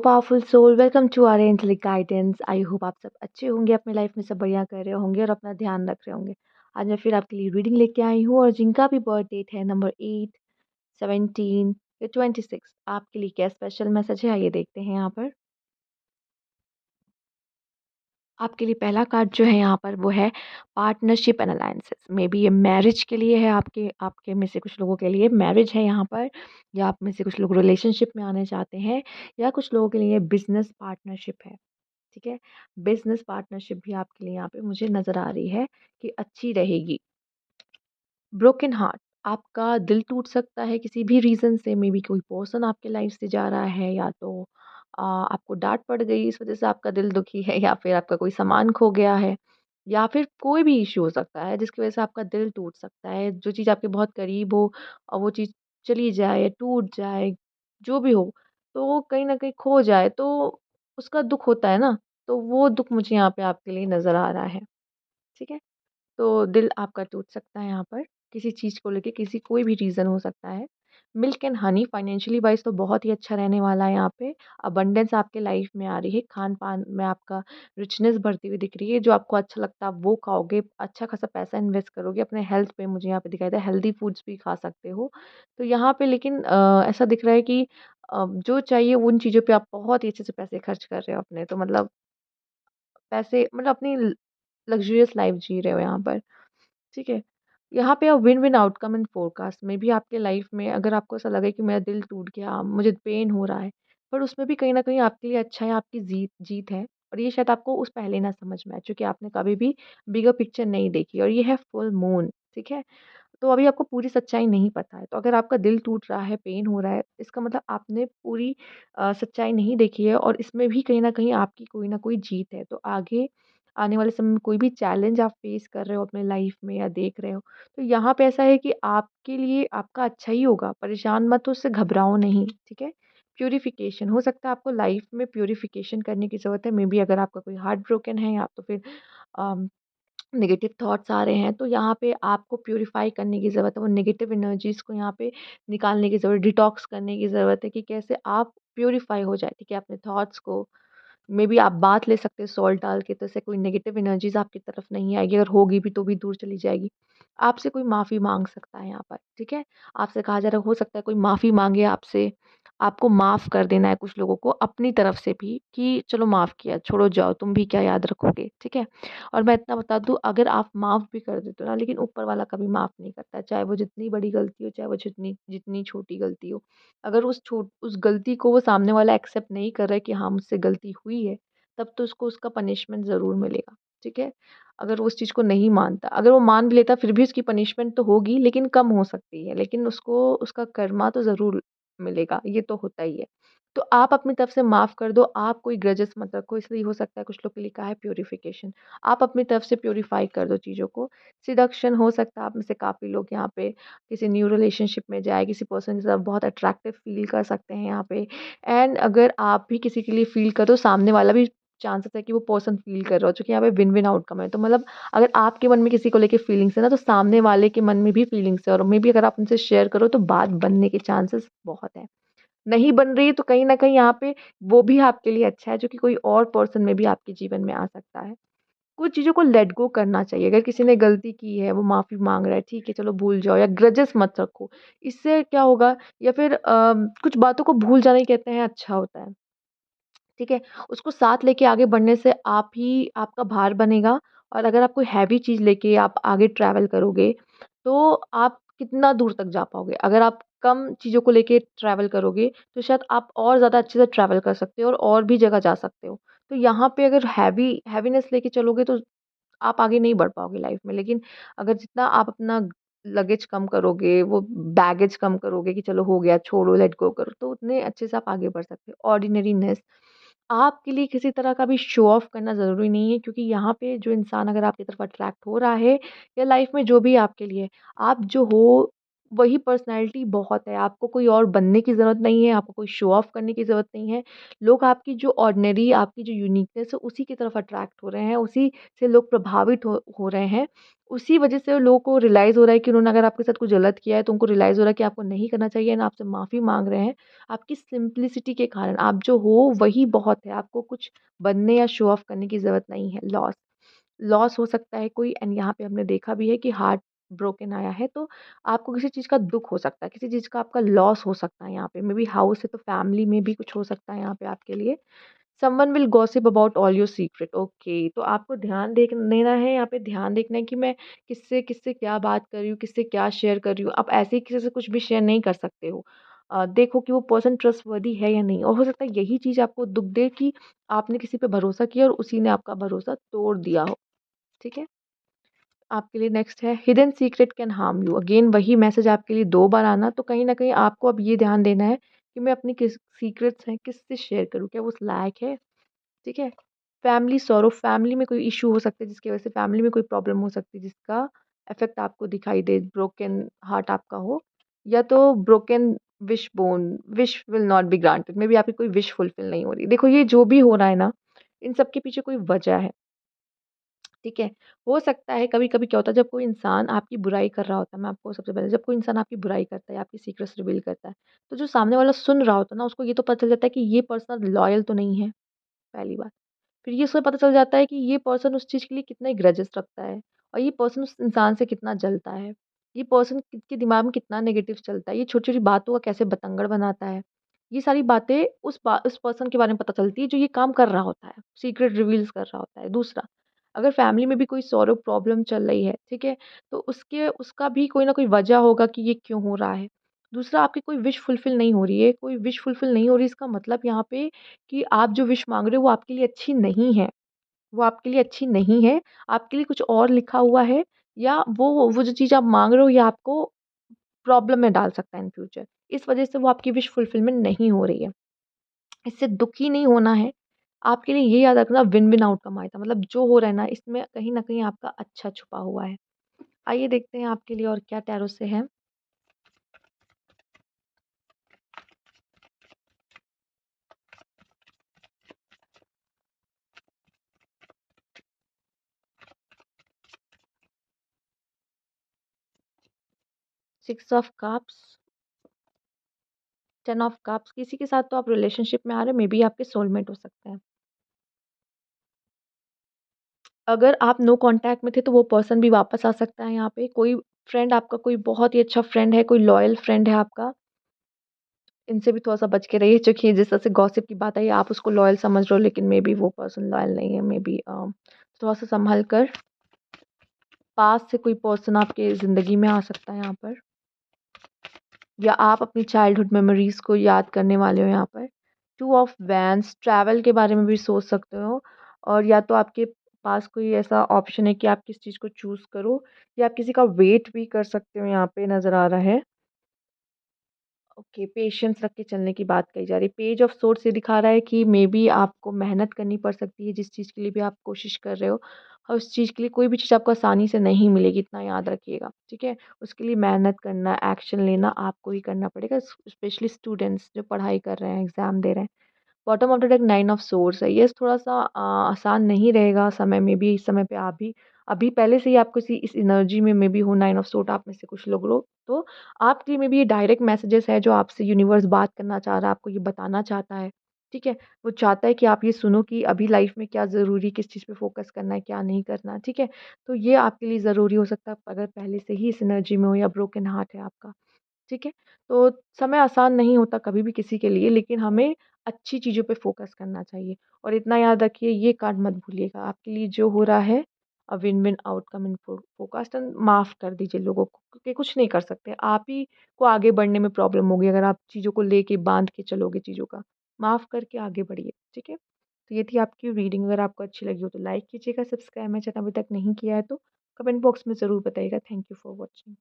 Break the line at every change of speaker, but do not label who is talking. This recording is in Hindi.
Powerful soul, welcome to our angelic guidance. I hope आप सब अच्छे होंगे, अपनी लाइफ में सब बढ़िया कर रहे होंगे और अपना ध्यान रख रहे होंगे। आज मैं फिर आपके लिए रीडिंग लेके आई हूँ और जिनका भी बर्थ डेट है नंबर 8, 17 या 26, आपके लिए क्या स्पेशल मैसेज है आइए देखते हैं यहाँ पर। आपके लिए पहला कार्ड जो है यहाँ पर वो है partnership and alliances. May be ये मैरिज के लिए है, आपके आपके में से कुछ लोगों के लिए मैरिज है यहाँ पर, या आप में से कुछ लोग रिलेशनशिप में आने चाहते हैं, या कुछ लोगों के लिए बिजनेस पार्टनरशिप है। ठीक है, बिजनेस पार्टनरशिप भी आपके लिए यहाँ पे मुझे नज़र आ रही है कि अच्छी रहेगी। ब्रोकन हार्ट, आपका दिल टूट सकता है किसी भी रीज़न से, मे बी कोई पर्सन आपके लाइफ से जा रहा है, या तो आपको डाँट पड़ गई इस वज़ह से आपका दिल दुखी है, या फिर आपका कोई सामान खो गया है, या फिर कोई भी इश्यू हो सकता है जिसकी वज़ह से आपका दिल टूट सकता है। जो चीज़ आपके बहुत करीब हो और वो चीज़ चली जाए, टूट जाए, जो भी हो, तो कहीं न कहीं खो जाए तो उसका दुःख होता है ना, तो वो दुःख मुझे यहाँ पे आपके लिए नज़र आ रहा है। ठीक है? तो दिल आपका टूट सकता है यहाँ पर, किसी चीज़ को लेके, किसी कोई भी रीज़न हो सकता है। Milk and honey financially wise तो बहुत ही अच्छा रहने वाला है यहाँ पे। अबंडेंस आपके लाइफ में आ रही है, खान-पान में आपका रिचनेस बढ़ती हुई दिख रही है, जो आपको अच्छा लगता है आप वो खाओगे, अच्छा खासा पैसा इन्वेस्ट करोगे अपने हेल्थ पे, मुझे यहाँ पे दिखाई दे हेल्दी फूड्स भी खा सकते हो। तो यहाँ पे लेकिन ऐसा दिख रहा है कि जो चाहिए उन चीज़ों पे आप बहुत ही अच्छे से पैसे खर्च कर रहे हो अपने, तो मतलब पैसे मतलब अपनी लग्ज़रियस लाइफ़ जी रहे हो यहाँ पर। ठीक है? यहाँ पे win win outcome in forecast में भी आपके लाइफ में अगर आपको ऐसा लगे कि मेरा दिल टूट गया, मुझे पेन हो रहा है, पर उसमें भी कहीं न कहीं आपके लिए अच्छा है, आपकी जीत जीत है, और ये शायद आपको उस पहले ना समझ में आए, क्योंकि आपने कभी भी बिगर पिक्चर नहीं देखी और ये है फुल मून, ठीक है? तो अभी आपको पूरी सच्चाई नहीं पता है। तो अगर आपका दिल टूट रहा है, पेन हो रहा है, इसका मतलब आपने पूरी सच्चाई नहीं देखी है और इसमें भी कहीं न कहीं आपकी कोई न कोई जीत है। तो आगे आने वाले समय में कोई भी चैलेंज आप फेस कर रहे हो अपने लाइफ में या देख रहे हो, तो यहाँ पे ऐसा है कि आपके लिए आपका अच्छा ही होगा। परेशान मत हो, उससे घबराओ नहीं, ठीक है? प्यूरिफिकेशन हो सकता है आपको लाइफ में प्यूरिफिकेशन करने की ज़रूरत है। मेबी अगर आपका कोई हार्ट ब्रोकन है या तो फिर अ नेगेटिव थॉट्स आ रहे हैं, तो यहाँ पे आपको प्यूरीफाई करने की ज़रूरत है, वो नेगेटिव एनर्जीज़ को यहाँ पे निकालने की ज़रूरत, डिटॉक्स करने की ज़रूरत है कि कैसे आप प्यूरीफाई हो जाए, ठीक है? अपने थॉट्स को मेबी आप बात ले सकते हैं सॉल्ट डाल के, तो इससे कोई नेगेटिव एनर्जीज़ आपकी तरफ नहीं आएगी, अगर होगी भी तो भी दूर चली जाएगी। आपसे कोई माफ़ी माँग सकता है यहाँ पर, ठीक है? आपसे कहा जा रहा है, हो सकता है कोई माफ़ी माँगे आपसे, आपको माफ़ कर देना है कुछ लोगों को अपनी तरफ से भी कि चलो माफ़ किया, छोड़ो जाओ, तुम भी क्या याद रखोगे, ठीक है? और मैं इतना बता दूँ, अगर आप माफ़ भी कर देते हो ना, लेकिन ऊपर वाला कभी माफ़ नहीं करता है, चाहे वो जितनी बड़ी गलती हो, चाहे वो जितनी जितनी छोटी गलती हो। अगर उस गलती को वो सामने वाला एक्सेप्ट नहीं कर रहा है कि हाँ, मुझसे गलती हुई है, तब तो उसको उसका पनिशमेंट ज़रूर मिलेगा, ठीक है? अगर वो उस चीज़ को नहीं मानता, अगर वो मान भी लेता फिर भी उसकी पनिशमेंट तो होगी, लेकिन कम हो सकती है, लेकिन उसको उसका कर्मा तो ज़रूर मिलेगा, ये तो होता ही है। तो आप अपनी तरफ से माफ़ कर दो, आप कोई ग्रजेस मत रखो, इसलिए हो सकता है कुछ लोग के लिए कहा है प्यूरिफिकेशन। आप अपनी तरफ से प्यूरिफाई कर दो चीज़ों को। सिडक्शन हो सकता है आप में से काफ़ी लोग यहाँ पे किसी न्यू रिलेशनशिप में जाए, किसी पर्सन के साथ बहुत अट्रैक्टिव फ़ील कर सकते हैं यहाँ पे। एंड अगर आप भी किसी के लिए फ़ील करो, सामने वाला भी चांसेस है कि वो पर्सन फ़ील कर रहा हो, चूँकि यहाँ पे विन-विन आउटकम है। तो मतलब अगर आपके मन में किसी को लेके फीलिंग्स है ना, तो सामने वाले के मन में भी फीलिंग्स है, और मेबी अगर आप उनसे शेयर करो तो बात बनने के चांसेस बहुत हैं। नहीं बन रही है तो कहीं न कहीं यहाँ पे वो भी आपके लिए अच्छा है, जो कि कोई और पर्सन में भी आपके जीवन में आ सकता है। कुछ चीज़ों को लेट गो करना चाहिए। अगर किसी ने गलती की है, वो माफ़ी माँग रहा है, ठीक है, चलो भूल जाओ, या ग्रजेस मत रखो। इससे क्या होगा, या फिर कुछ बातों को भूल जाना ही कहते हैं अच्छा होता है। ठीक है? उसको साथ लेके आगे बढ़ने से आप ही आपका भार बनेगा, और अगर आप कोई हैवी चीज़ लेके आप आगे ट्रैवल करोगे, तो आप कितना दूर तक जा पाओगे? अगर आप कम चीज़ों को लेके ट्रैवल करोगे, तो शायद आप और ज़्यादा अच्छे से ट्रैवल कर सकते हो और भी जगह जा सकते हो। तो यहाँ पे अगर हैवीनेस लेके चलोगे तो आप आगे नहीं बढ़ पाओगे लाइफ़ में। लेकिन अगर जितना आप अपना लगेज कम करोगे, वो बैगेज कम करोगे कि चलो हो गया, छोड़ो, लेट गो करो, तो उतने अच्छे से आप आगे बढ़ सकते हो। ऑर्डिनरीनेस आपके लिए किसी तरह का भी शो ऑफ करना ज़रूरी नहीं है, क्योंकि यहाँ पे जो इंसान अगर आपकी तरफ अट्रैक्ट हो रहा है, या लाइफ में जो भी आपके लिए, आप जो हो वही पर्सनैलिटी बहुत है, आपको कोई और बनने की ज़रूरत नहीं है, आपको कोई शो ऑफ करने की ज़रूरत नहीं है। लोग आपकी जो ऑर्डिनरी आपकी जो यूनिकनेस है उसी की तरफ अट्रैक्ट हो रहे हैं, उसी से लोग प्रभावित हो रहे हैं। उसी वजह से लोगों को रियलाइज़ हो रहा है कि उन्होंने अगर आपके साथ कुछ गलत किया है तो उनको रियलाइज़ हो रहा है कि आपको नहीं करना चाहिए एंड आपसे माफ़ी माँग रहे हैं। आपकी सिंप्लिसिटी के कारण आप जो हो वही बहुत है, आपको कुछ बनने या शो ऑफ करने की ज़रूरत नहीं है। लॉस लॉस हो सकता है कोई एंड यहाँ पे हमने देखा भी है कि हार्ट ब्रोकन आया है तो आपको किसी चीज़ का दुःख हो सकता है, किसी चीज़ का आपका लॉस हो सकता है यहाँ पे। मेबी हाउस है तो फैमिली में भी कुछ हो सकता है यहाँ पे आपके लिए। Someone will gossip about all your secret okay तो आपको ध्यान देना है यहाँ पे ध्यान देखना है कि मैं किससे किससे क्या बात कर रही हूँ, किससे क्या शेयर कर रही हूँ। आप ऐसे ही किसी से कुछ भी शेयर नहीं कर सकते हो। देखो कि वो पर्सन ट्रस्टवर्दी है या नहीं और हो सकता है यही चीज़ आपको दुःख दे कि आपने किसी पे भरोसा किया और उसी ने आपका भरोसा तोड़ दिया हो, ठीक है? आपके लिए नेक्स्ट है hidden secret can harm you. Again वही मैसेज आपके लिए 2 बार आना तो कहीं न कहीं आपको अब ये ध्यान देना है कि मैं अपनी किस सीक्रेट्स हैं किससे शेयर करूँ? क्या वो उस लायक है? ठीक है? फैमिली सॉरो फैमिली में कोई इश्यू हो सकता है जिसकी वज़ह से फैमिली में कोई प्रॉब्लम हो सकती है जिसका इफ़ेक्ट आपको दिखाई दे, ब्रोकन हार्ट आपका हो या तो broken wish will not be granted maybe आपकी कोई विश फुलफिल नहीं हो रही। देखो ये जो भी हो रहा है ना, इन सब के पीछे कोई वजह है। ठीक है? हो सकता है कभी-कभी क्या होता है जब कोई इंसान आपकी बुराई कर रहा होता है, मैं आपको सबसे पहले जब कोई इंसान आपकी बुराई करता है, आपकी सीक्रेट्स रिवील करता है, तो जो सामने वाला सुन रहा होता है ना, उसको ये तो पता चल जाता है कि ये पर्सन लॉयल तो नहीं है, पहली बात। फिर ये उसे पता चल जाता है कि ये पर्सन उस चीज़ के लिए कितने ग्रजेस रखता है और ये पर्सन उस इंसान से कितना जलता है। ये पर्सन के दिमाग में कितना नेगेटिव चलता है, ये छोटी-छोटी बातों का कैसे बतंगड़ बनाता है। ये सारी बातें उस पर्सन के बारे में पता चलती है जो ये काम कर रहा होता है, सीक्रेट रिवील्स कर रहा होता है। दूसरा, अगर फैमिली में भी कोई सॉरो प्रॉब्लम चल रही है, ठीक है? तो उसका भी कोई ना कोई वजह होगा कि ये क्यों हो रहा है। दूसरा, आपकी कोई विश फुलफिल नहीं हो रही है, कोई विश फुलफिल नहीं हो रही इसका मतलब यहाँ पे कि आप जो विश माँग रहे हो वो आपके लिए अच्छी नहीं है। वो आपके लिए अच्छी नहीं है, आपके लिए कुछ और लिखा हुआ है या वो जो चीज़ आप माँग रहे हो ये आपको प्रॉब्लम में डाल सकता है इन फ्यूचर। इस वज़ह से वो आपकी विश फुलफिलमेंट नहीं हो रही है। इससे दुखी नहीं होना है। आपके लिए ये याद रखना विन-विन आउटकम आएगा मतलब जो हो रहा है ना इसमें कहीं न कहीं आपका अच्छा छुपा हुआ है। आइए देखते हैं आपके लिए और क्या टैरो से है। 6 ऑफ कप्स, 10 ऑफ कप्स किसी के साथ तो आप रिलेशनशिप में आ रहे हो, मेबी आपके सोलमेट हो सकते हैं। अगर आप नो कॉन्टैक्ट में थे, तो वो पर्सन भी वापस आ सकता है यहाँ पे। कोई फ्रेंड आपका कोई बहुत ही अच्छा फ्रेंड है, कोई लॉयल फ्रेंड है आपका, इनसे भी थोड़ा-सा बच के रहिए क्योंकि जिस तरह से गॉसिप की बात आई, आप उसको लॉयल समझ रहे हो, लेकिन मेबी वो पर्सन लॉयल नहीं है। मेबी थोड़ा-सा सँभल कर पास्ट से कोई पर्सन आपके ज़िंदगी में आ सकता है यहाँ पर या आप अपनी चाइल्डहुड मेमोरीज़ को याद करने वाले हो यहाँ पर। 2 ऑफ वैन्स ट्रैवल के बारे में भी सोच सकते हो और या तो आपके पास कोई ऐसा ऑप्शन है कि आप किस चीज़ को चूज़ करो या आप किसी का वेट भी कर सकते हो यहाँ पे नज़र आ रहा है। ओके, पेशेंस रख के चलने की बात कही जा रही है। पेज ऑफ सोर्ड्स ये दिखा रहा है कि मेबी आपको मेहनत करनी पड़ सकती है जिस चीज़ के लिए भी आप कोशिश कर रहे हो और उस चीज़ के लिए कोई भी चीज़ आपको आसानी से नहीं मिलेगी, इतना याद रखिएगा, ठीक है? उसके लिए मेहनत करना, एक्शन लेना आपको ही करना पड़ेगा, स्पेशली स्टूडेंट्स जो पढ़ाई कर रहे हैं, एग्ज़ाम दे रहे हैं। Bottom of the deck 9 of swords है। ये थोड़ा-सा आसान नहीं रहेगा समय में भी इस समय पे आप भी अभी पहले से ही आप किसी इस एनर्जी में मे बी हो 9 ऑफ सोर्ड आप में से कुछ लोग तो आपके लिए मे बी ये डायरेक्ट मैसेजेस है जो आपसे यूनिवर्स बात करना चाह रहा है, आपको ये बताना चाहता है, ठीक है? वो चाहता है कि आप ये सुनो कि अभी लाइफ़ में क्या ज़रूरी, किस चीज़ पे फ़ोकस करना है, क्या नहीं करना, ठीक है? तो ये आपके लिए ज़रूरी हो सकता है अगर पहले से ही इस एनर्जी में हो या ब्रोकन हार्ट है आपका। ठीक है? तो समय आसान नहीं होता कभी भी किसी के लिए, लेकिन हमें अच्छी चीज़ों पे फ़ोकस करना चाहिए और इतना याद रखिए ये कार्ड मत भूलिएगा, आपके लिए जो हो रहा है win-win outcome in forecast and माफ़ कर दीजिए लोगों को क्योंकि कुछ नहीं कर सकते। आप ही को आगे बढ़ने में प्रॉब्लम होगी अगर आप चीज़ों को लेके बाँध के चलोगे चीज़ों का। माफ़ करके आगे बढ़िए, ठीक है? तो ये थी आपकी रीडिंग अगर आपको अच्छी लगी हो तो लाइक कीजिएगा, सब्सक्राइब मेरा चैनल अभी तक नहीं किया है तो कमेंट बॉक्स में ज़रूर बताइएगा। Thank you for watching.